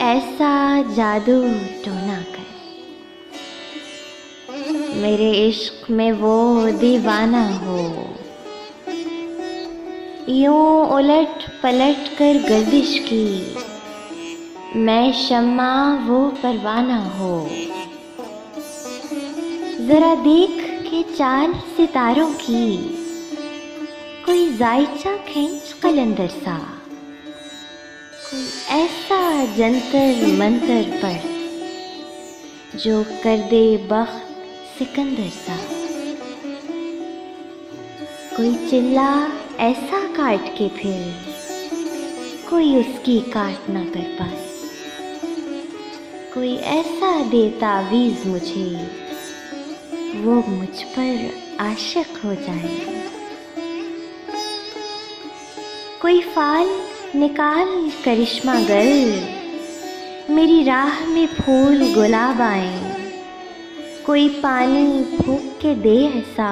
ऐसा जादू टोना कर, मेरे इश्क में वो दीवाना हो। यूं उलट पलट कर गर्दिश की, मैं शम्मा वो परवाना हो। जरा देख के चाल सितारों की, कोई जायचा खींच कलंदर सा, कोई ऐसा जंतर मंतर पर जो कर दे बख्त सिकंदर सा। कोई चिल्ला ऐसा काट के फिर कोई उसकी काट ना कर पाए, कोई ऐसा दे तावीज़ मुझे वो मुझ पर आशिक हो जाए। कोई फाल निकाल करिश्मा गर, मेरी राह में फूल गुलाब आए। कोई पानी फूंक के दे ऐसा,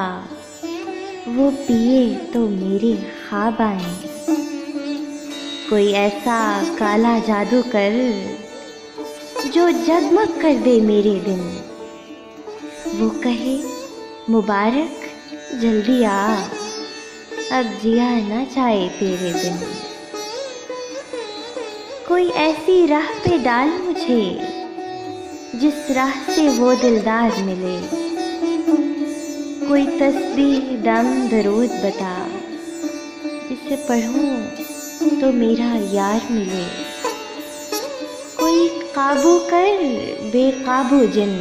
वो पिए तो मेरे ख्वाब आए। कोई ऐसा काला जादू कर, जो जगमग कर दे मेरे दिन। वो कहे मुबारक जल्दी आ, अब जिया ना जाए तेरे बिन। कोई ऐसी राह पे डाल मुझे, जिस राह से वो दिलदार मिले। कोई तस्बीह दम दरूद बता, जिसे पढ़ूं तो मेरा यार मिले। कोई काबू कर बेकाबू जिन,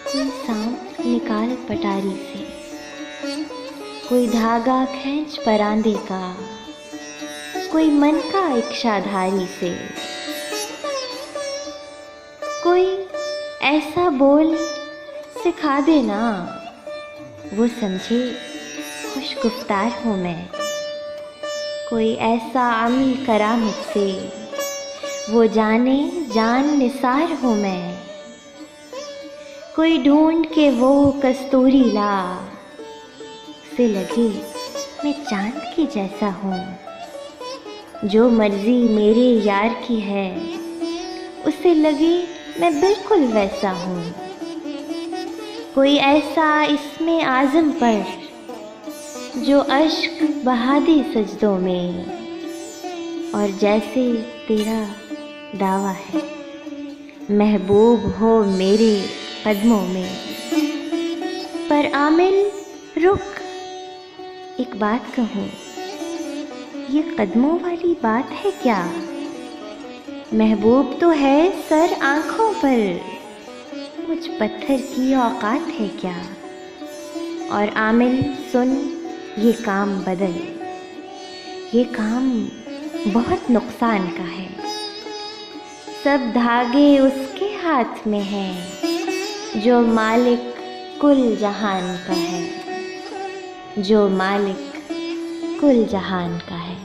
कोई सांप निकाल पटारी से। कोई धागा खींच परांदे का, कोई मन का इच्छाधारी से। कोई ऐसा बोल सिखा देना, वो समझे खुश गुफ्तार हूँ मैं। कोई ऐसा अमल करा मुझसे, वो जाने जान निसार हूँ मैं। कोई ढूंढ के वो कस्तूरी ला, उसे लगे मैं चांद की जैसा हूँ। जो मर्जी मेरे यार की है, उसे लगे मैं बिल्कुल वैसा हूँ। कोई ऐसा इसमें आज़म पर, जो अश्क बहा दे सजदों में। और जैसे तेरा दावा है, महबूब हो मेरे कदमों में। पर आमिल रुक, एक बात कहूँ, ये कदमों वाली बात है क्या? महबूब तो है सर आँखों पर, मुझ पत्थर की औकात है क्या? और आमिल सुन, ये काम बदल, ये काम बहुत नुकसान का है। सब धागे उसके हाथ में हैं, जो मालिक कुल जहान का है, जो मालिक कुल जहान का है।